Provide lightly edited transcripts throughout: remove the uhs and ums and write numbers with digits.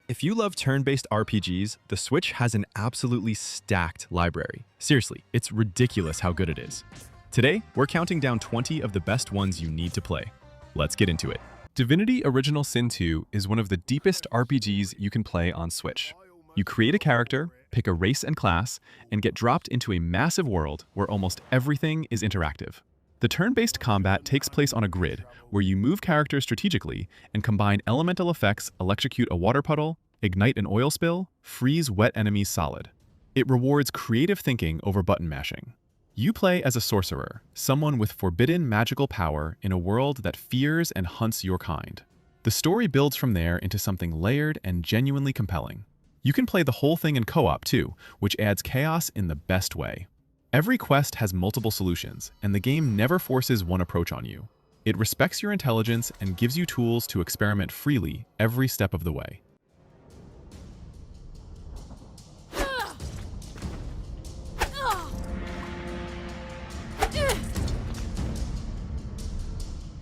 If you love turn-based RPGs, the Switch has an absolutely stacked library. Seriously, it's ridiculous how good it is. Today, we're counting down 20 of the best ones you need to play. Let's get into it. Divinity Original Sin 2 is one of the deepest RPGs you can play on Switch. You create a character, pick a race and class, and get dropped into a massive world where almost everything is interactive. The turn-based combat takes place on a grid, where you move characters strategically and combine elemental effects, electrocute a water puddle, ignite an oil spill, freeze wet enemies solid. It rewards creative thinking over button mashing. You play as a sorcerer, someone with forbidden magical power in a world that fears and hunts your kind. The story builds from there into something layered and genuinely compelling. You can play the whole thing in co-op too, which adds chaos in the best way. Every quest has multiple solutions, and the game never forces one approach on you. It respects your intelligence and gives you tools to experiment freely every step of the way.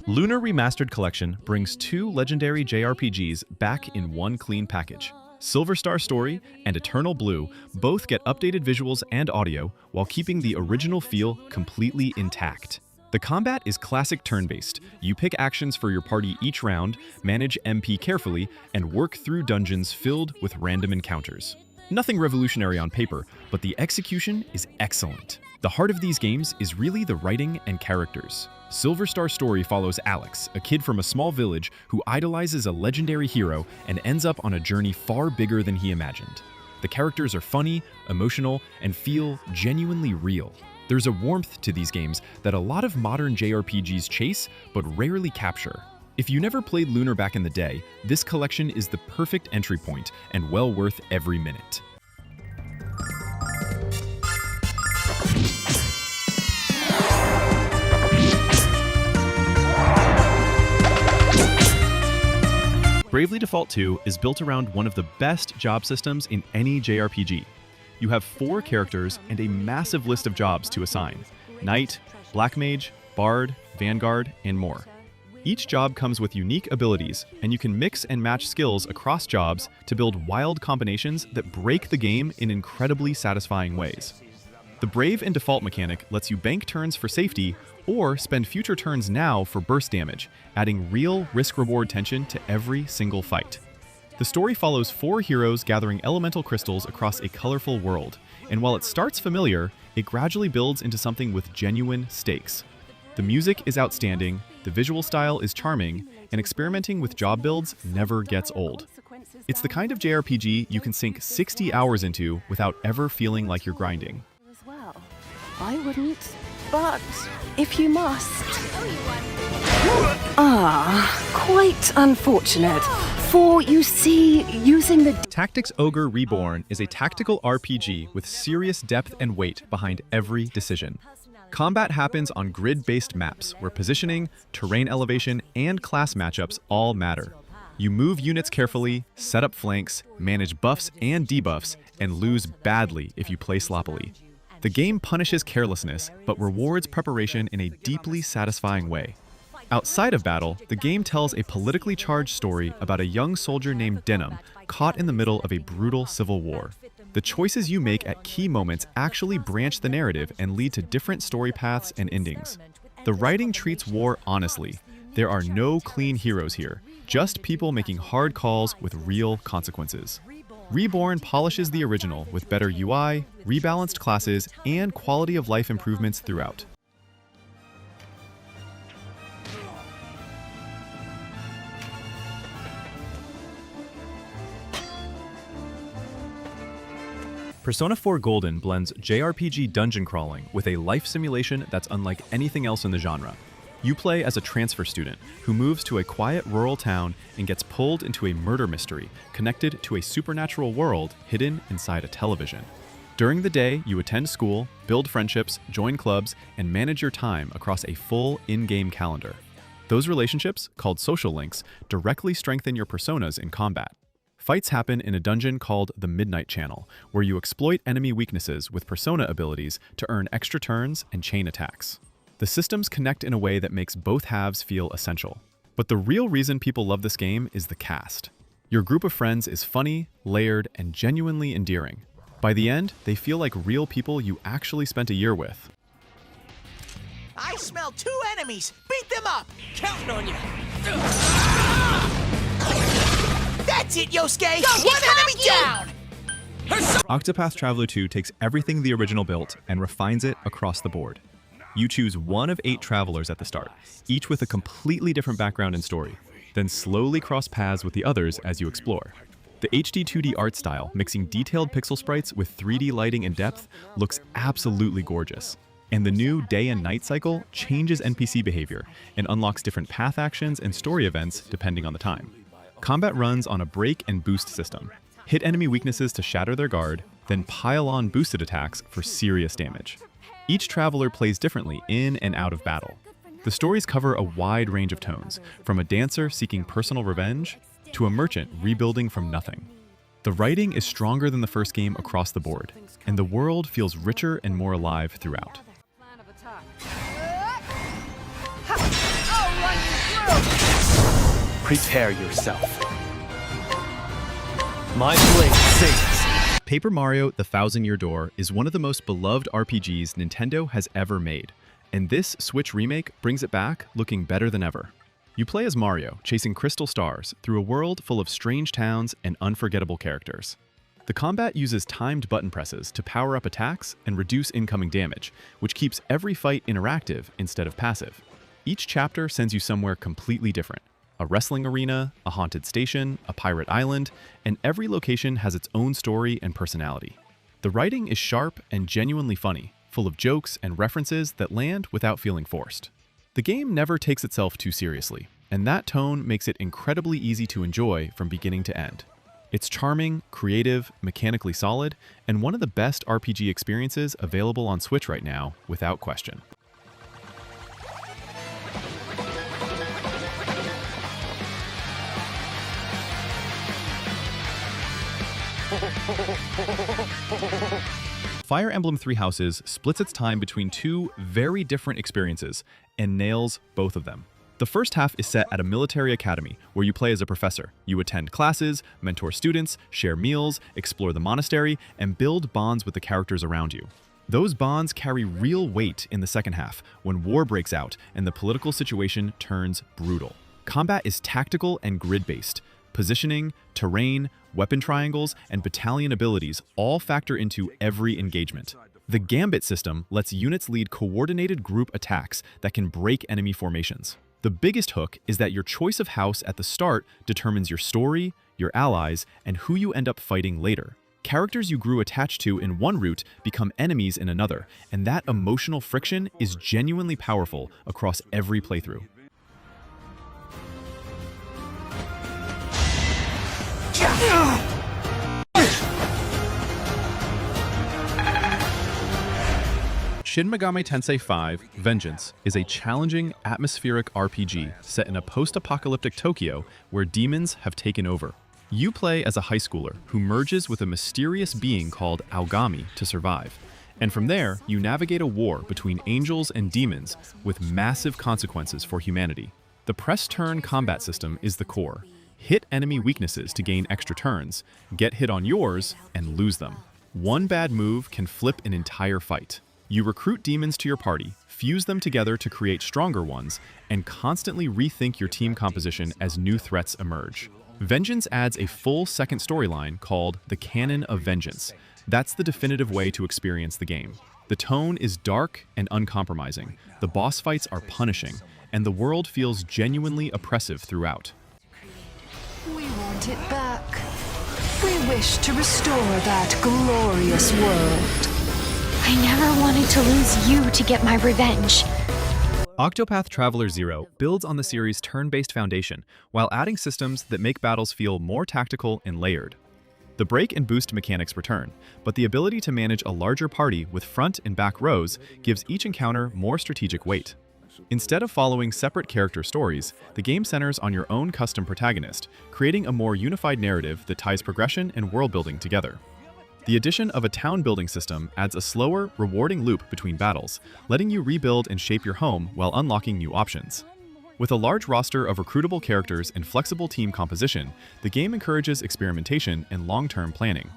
Lunar Remastered Collection brings two legendary JRPGs back in one clean package. Silver Star Story and Eternal Blue both get updated visuals and audio while keeping the original feel completely intact. The combat is classic turn-based. You pick actions for your party each round, manage MP carefully, and work through dungeons filled with random encounters. Nothing revolutionary on paper, but the execution is excellent. The heart of these games is really the writing and characters. Silver Star Story follows Alex, a kid from a small village who idolizes a legendary hero and ends up on a journey far bigger than he imagined. The characters are funny, emotional, and feel genuinely real. There's a warmth to these games that a lot of modern JRPGs chase but rarely capture. If you never played Lunar back in the day, this collection is the perfect entry point and well worth every minute. Bravely Default 2 is built around one of the best job systems in any JRPG. You have 4 characters and a massive list of jobs to assign: Knight, Black Mage, Bard, Vanguard, and more. Each job comes with unique abilities, and you can mix and match skills across jobs to build wild combinations that break the game in incredibly satisfying ways. The Brave and Default mechanic lets you bank turns for safety or spend future turns now for burst damage, adding real risk-reward tension to every single fight. The story follows 4 heroes gathering elemental crystals across a colorful world, and while it starts familiar, it gradually builds into something with genuine stakes. The music is outstanding, the visual style is charming, and experimenting with job builds never gets old. It's the kind of JRPG you can sink 60 hours into without ever feeling like you're grinding. I wouldn't, but if you must. Quite unfortunate. For, you see, using the Tactics Ogre Reborn is a tactical RPG with serious depth and weight behind every decision. Combat happens on grid-based maps where positioning, terrain elevation, and class matchups all matter. You move units carefully, set up flanks, manage buffs and debuffs, and lose badly if you play sloppily. The game punishes carelessness, but rewards preparation in a deeply satisfying way. Outside of battle, the game tells a politically charged story about a young soldier named Denim caught in the middle of a brutal civil war. The choices you make at key moments actually branch the narrative and lead to different story paths and endings. The writing treats war honestly. There are no clean heroes here, just people making hard calls with real consequences. Reborn polishes the original with better UI, rebalanced classes, and quality of life improvements throughout. Persona 4 Golden blends JRPG dungeon crawling with a life simulation that's unlike anything else in the genre. You play as a transfer student who moves to a quiet rural town and gets pulled into a murder mystery connected to a supernatural world hidden inside a television. During the day, you attend school, build friendships, join clubs, and manage your time across a full in-game calendar. Those relationships, called social links, directly strengthen your personas in combat. Fights happen in a dungeon called the Midnight Channel, where you exploit enemy weaknesses with persona abilities to earn extra turns and chain attacks. The systems connect in a way that makes both halves feel essential. But the real reason people love this game is the cast. Your group of friends is funny, layered, and genuinely endearing. By the end, they feel like real people you actually spent a year with. I smell 2 enemies! Beat them up! Counting on you. That's it, Yosuke! One enemy down! Octopath Traveler 2 takes everything the original built and refines it across the board. You choose one of 8 travelers at the start, each with a completely different background and story, then slowly cross paths with the others as you explore. The HD 2D art style, mixing detailed pixel sprites with 3D lighting and depth, looks absolutely gorgeous. And the new day and night cycle changes NPC behavior and unlocks different path actions and story events depending on the time. Combat runs on a break and boost system. Hit enemy weaknesses to shatter their guard, then pile on boosted attacks for serious damage. Each traveler plays differently in and out of battle. The stories cover a wide range of tones, from a dancer seeking personal revenge to a merchant rebuilding from nothing. The writing is stronger than the first game across the board, and the world feels richer and more alive throughout. Prepare yourself. My blade sings. Paper Mario: The Thousand-Year Door is one of the most beloved RPGs Nintendo has ever made, and this Switch remake brings it back looking better than ever. You play as Mario, chasing crystal stars through a world full of strange towns and unforgettable characters. The combat uses timed button presses to power up attacks and reduce incoming damage, which keeps every fight interactive instead of passive. Each chapter sends you somewhere completely different: a wrestling arena, a haunted station, a pirate island, and every location has its own story and personality. The writing is sharp and genuinely funny, full of jokes and references that land without feeling forced. The game never takes itself too seriously, and that tone makes it incredibly easy to enjoy from beginning to end. It's charming, creative, mechanically solid, and one of the best RPG experiences available on Switch right now, without question. Fire Emblem Three Houses splits its time between 2 very different experiences and nails both of them. The first half is set at a military academy where you play as a professor. You attend classes, mentor students, share meals, explore the monastery, and build bonds with the characters around you. Those bonds carry real weight in the second half when war breaks out and the political situation turns brutal. Combat is tactical and grid-based. Positioning, terrain, weapon triangles, and battalion abilities all factor into every engagement. The Gambit system lets units lead coordinated group attacks that can break enemy formations. The biggest hook is that your choice of house at the start determines your story, your allies, and who you end up fighting later. Characters you grew attached to in one route become enemies in another, and that emotional friction is genuinely powerful across every playthrough. Shin Megami Tensei 5 Vengeance is a challenging, atmospheric RPG set in a post-apocalyptic Tokyo where demons have taken over. You play as a high schooler who merges with a mysterious being called Ogre to survive. And from there, you navigate a war between angels and demons with massive consequences for humanity. The press-turn combat system is the core. Hit enemy weaknesses to gain extra turns, get hit on yours, and lose them. One bad move can flip an entire fight. You recruit demons to your party, fuse them together to create stronger ones, and constantly rethink your team composition as new threats emerge. Vengeance adds a full second storyline called the Canon of Vengeance. That's the definitive way to experience the game. The tone is dark and uncompromising, the boss fights are punishing, and the world feels genuinely oppressive throughout. We want it back. We wish to restore that glorious world. I never wanted to lose you to get my revenge. Octopath Traveler 0 builds on the series' turn-based foundation while adding systems that make battles feel more tactical and layered. The break and boost mechanics return, but the ability to manage a larger party with front and back rows gives each encounter more strategic weight. Instead of following separate character stories, the game centers on your own custom protagonist, creating a more unified narrative that ties progression and world-building together. The addition of a town-building system adds a slower, rewarding loop between battles, letting you rebuild and shape your home while unlocking new options. With a large roster of recruitable characters and flexible team composition, the game encourages experimentation and long-term planning.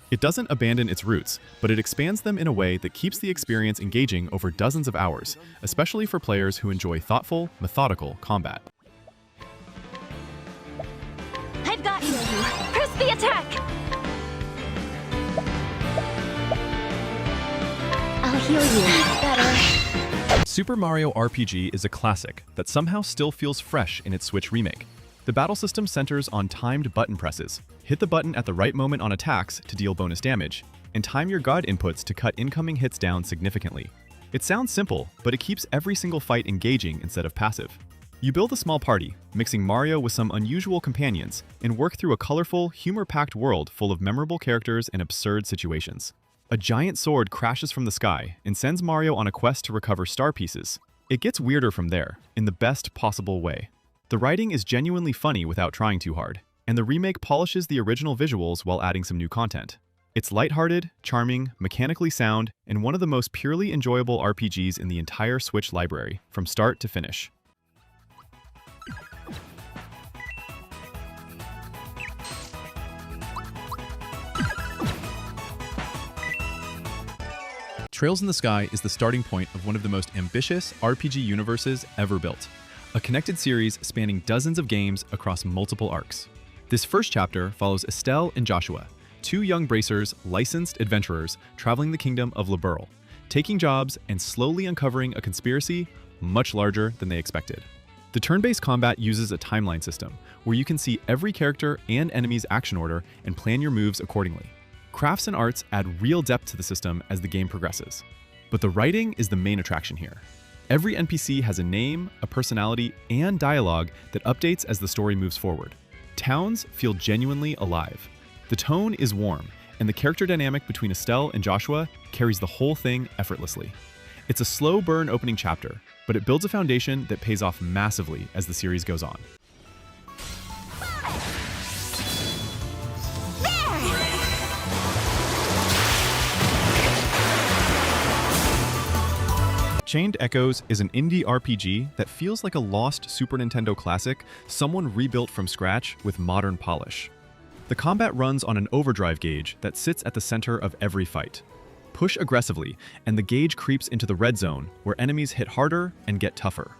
It doesn't abandon its roots, but it expands them in a way that keeps the experience engaging over dozens of hours, especially for players who enjoy thoughtful, methodical combat. I've got you. Press the attack. I'll heal you. Better. Super Mario RPG is a classic that somehow still feels fresh in its Switch remake. The battle system centers on timed button presses. Hit the button at the right moment on attacks to deal bonus damage, and time your God inputs to cut incoming hits down significantly. It sounds simple, but it keeps every single fight engaging instead of passive. You build a small party, mixing Mario with some unusual companions, and work through a colorful, humor-packed world full of memorable characters and absurd situations. A giant sword crashes from the sky and sends Mario on a quest to recover star pieces. It gets weirder from there, in the best possible way. The writing is genuinely funny without trying too hard, and the remake polishes the original visuals while adding some new content. It's lighthearted, charming, mechanically sound, and one of the most purely enjoyable RPGs in the entire Switch library, from start to finish. Trails in the Sky is the starting point of one of the most ambitious RPG universes ever built, a connected series spanning dozens of games across multiple arcs. This first chapter follows Estelle and Joshua, two young bracers, licensed adventurers traveling the kingdom of Liberl, taking jobs and slowly uncovering a conspiracy much larger than they expected. The turn-based combat uses a timeline system, where you can see every character and enemy's action order and plan your moves accordingly. Crafts and arts add real depth to the system as the game progresses. But the writing is the main attraction here. Every NPC has a name, a personality, and dialogue that updates as the story moves forward. Towns feel genuinely alive. The tone is warm, and the character dynamic between Estelle and Joshua carries the whole thing effortlessly. It's a slow burn opening chapter, but it builds a foundation that pays off massively as the series goes on. Chained Echoes is an indie RPG that feels like a lost Super Nintendo classic someone rebuilt from scratch with modern polish. The combat runs on an overdrive gauge that sits at the center of every fight. Push aggressively, and the gauge creeps into the red zone, where enemies hit harder and get tougher.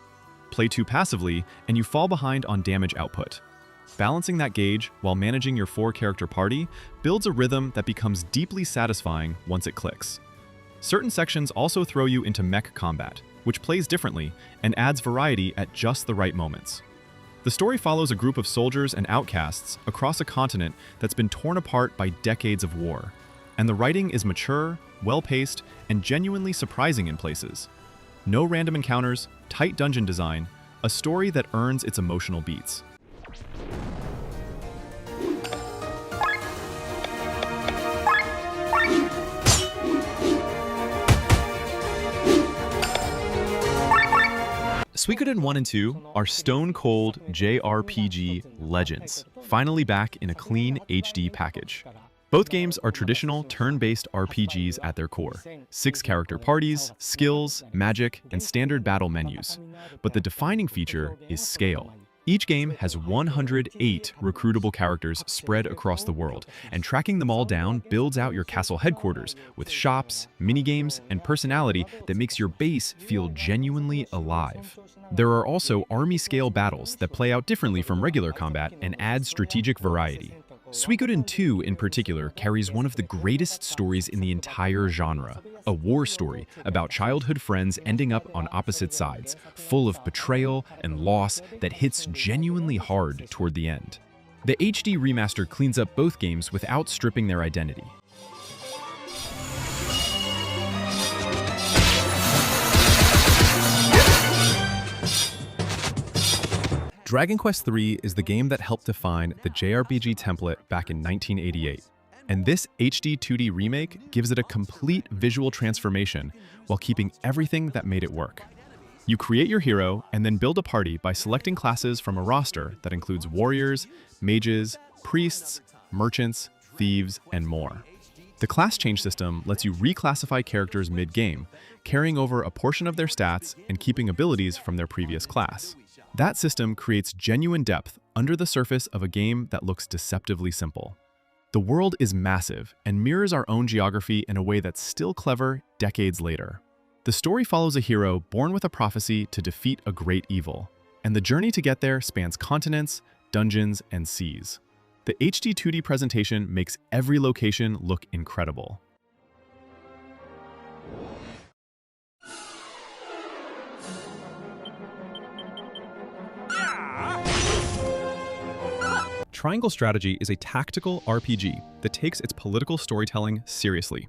Play too passively, and you fall behind on damage output. Balancing that gauge while managing your 4-character party builds a rhythm that becomes deeply satisfying once it clicks. Certain sections also throw you into mech combat, which plays differently and adds variety at just the right moments. The story follows a group of soldiers and outcasts across a continent that's been torn apart by decades of war, and the writing is mature, well-paced, and genuinely surprising in places. No random encounters, tight dungeon design, a story that earns its emotional beats. Suikoden 1 and 2 are stone-cold JRPG legends, finally back in a clean HD package. Both games are traditional turn-based RPGs at their core. 6-character parties, skills, magic, and standard battle menus. But the defining feature is scale. Each game has 108 recruitable characters spread across the world, and tracking them all down builds out your castle headquarters with shops, minigames, and personality that makes your base feel genuinely alive. There are also army-scale battles that play out differently from regular combat and add strategic variety. Suikoden 2 in particular carries one of the greatest stories in the entire genre, a war story about childhood friends ending up on opposite sides, full of betrayal and loss that hits genuinely hard toward the end. The HD remaster cleans up both games without stripping their identity. Dragon Quest III is the game that helped define the JRPG template back in 1988, and this HD 2D remake gives it a complete visual transformation while keeping everything that made it work. You create your hero and then build a party by selecting classes from a roster that includes warriors, mages, priests, merchants, thieves, and more. The class change system lets you reclassify characters mid-game, carrying over a portion of their stats and keeping abilities from their previous class. That system creates genuine depth under the surface of a game that looks deceptively simple. The world is massive and mirrors our own geography in a way that's still clever decades later. The story follows a hero born with a prophecy to defeat a great evil, and the journey to get there spans continents, dungeons, and seas. The HD 2D presentation makes every location look incredible. Triangle Strategy is a tactical RPG that takes its political storytelling seriously.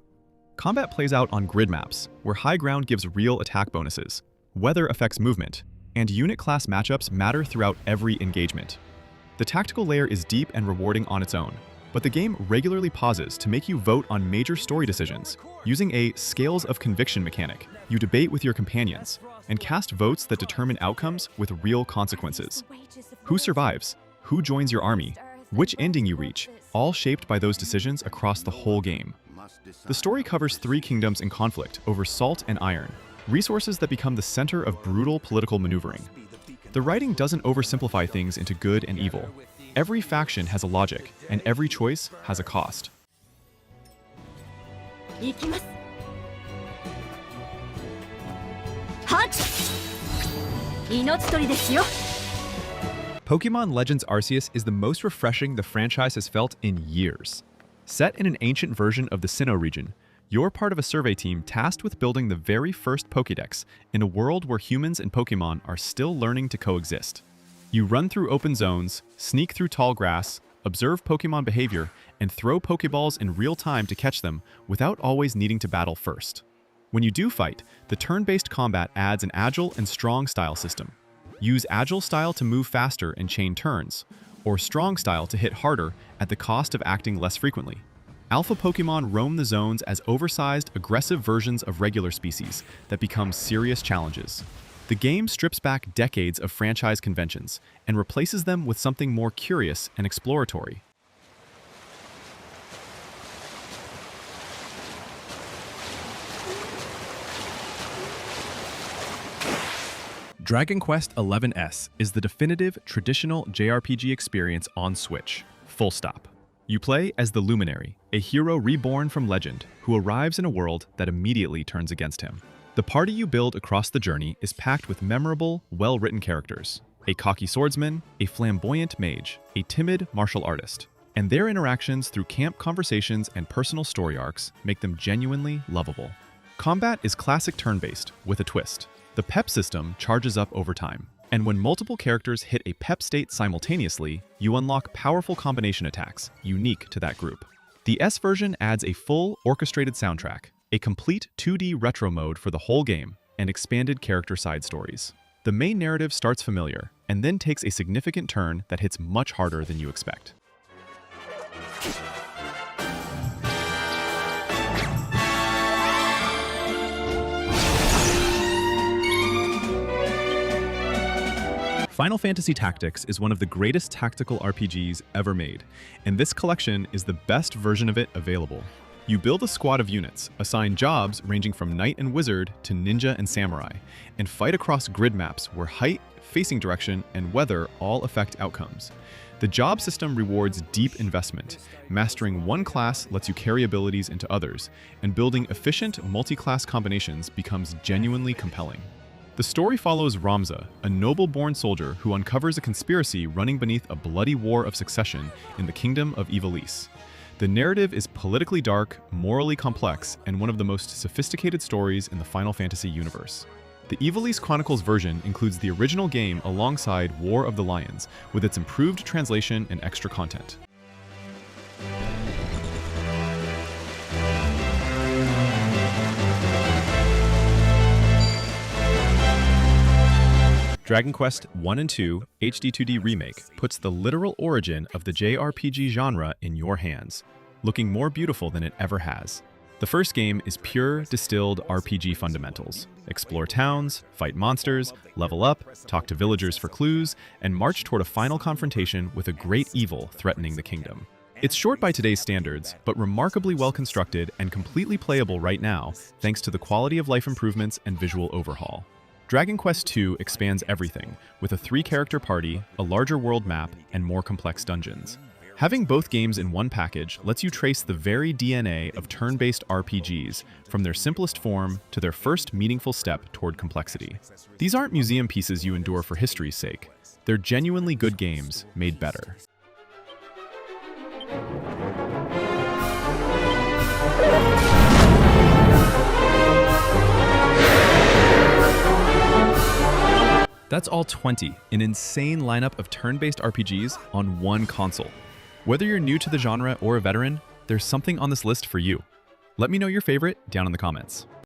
Combat plays out on grid maps, where high ground gives real attack bonuses, weather affects movement, and unit class matchups matter throughout every engagement. The tactical layer is deep and rewarding on its own, but the game regularly pauses to make you vote on major story decisions. Using a scales of conviction mechanic, you debate with your companions, and cast votes that determine outcomes with real consequences. Who survives? Who joins your army? Which ending you reach? All shaped by those decisions across the whole game. The story covers 3 kingdoms in conflict over salt and iron, resources that become the center of brutal political maneuvering. The writing doesn't oversimplify things into good and evil. Every faction has a logic, and every choice has a cost. Pokemon Legends Arceus is the most refreshing the franchise has felt in years. Set in an ancient version of the Sinnoh region, you're part of a survey team tasked with building the very first Pokédex in a world where humans and Pokemon are still learning to coexist. You run through open zones, sneak through tall grass, observe Pokemon behavior, and throw Pokeballs in real time to catch them without always needing to battle first. When you do fight, the turn-based combat adds an agile and strong style system. Use agile style to move faster and chain turns, or strong style to hit harder at the cost of acting less frequently. Alpha Pokemon roam the zones as oversized, aggressive versions of regular species that become serious challenges. The game strips back decades of franchise conventions and replaces them with something more curious and exploratory. Dragon Quest XI's is the definitive traditional JRPG experience on Switch, full stop. You play as the Luminary, a hero reborn from legend who arrives in a world that immediately turns against him. The party you build across the journey is packed with memorable, well-written characters. A cocky swordsman, a flamboyant mage, a timid martial artist. And their interactions through camp conversations and personal story arcs make them genuinely lovable. Combat is classic turn-based, with a twist. The pep system charges up over time, and when multiple characters hit a pep state simultaneously, you unlock powerful combination attacks, unique to that group. The S version adds a full, orchestrated soundtrack, a complete 2D retro mode for the whole game, and expanded character side stories. The main narrative starts familiar, and then takes a significant turn that hits much harder than you expect. Final Fantasy Tactics is one of the greatest tactical RPGs ever made, and this collection is the best version of it available. You build a squad of units, assign jobs ranging from knight and wizard to ninja and samurai, and fight across grid maps where height, facing direction, and weather all affect outcomes. The job system rewards deep investment. Mastering one class lets you carry abilities into others, and building efficient multi-class combinations becomes genuinely compelling. The story follows Ramza, a noble-born soldier who uncovers a conspiracy running beneath a bloody war of succession in the kingdom of Ivalice. The narrative is politically dark, morally complex, and one of the most sophisticated stories in the Final Fantasy universe. The Ivalice Chronicles version includes the original game alongside War of the Lions, with its improved translation and extra content. Dragon Quest I and II HD 2D Remake puts the literal origin of the JRPG genre in your hands, looking more beautiful than it ever has. The first game is pure, distilled RPG fundamentals. Explore towns, fight monsters, level up, talk to villagers for clues, and march toward a final confrontation with a great evil threatening the kingdom. It's short by today's standards, but remarkably well constructed and completely playable right now, thanks to the quality of life improvements and visual overhaul. Dragon Quest II expands everything, with a 3-character party, a larger world map, and more complex dungeons. Having both games in one package lets you trace the very DNA of turn-based RPGs, from their simplest form to their first meaningful step toward complexity. These aren't museum pieces you endure for history's sake. They're genuinely good games, made better. That's all 20, an insane lineup of turn-based RPGs on one console. Whether you're new to the genre or a veteran, there's something on this list for you. Let me know your favorite down in the comments.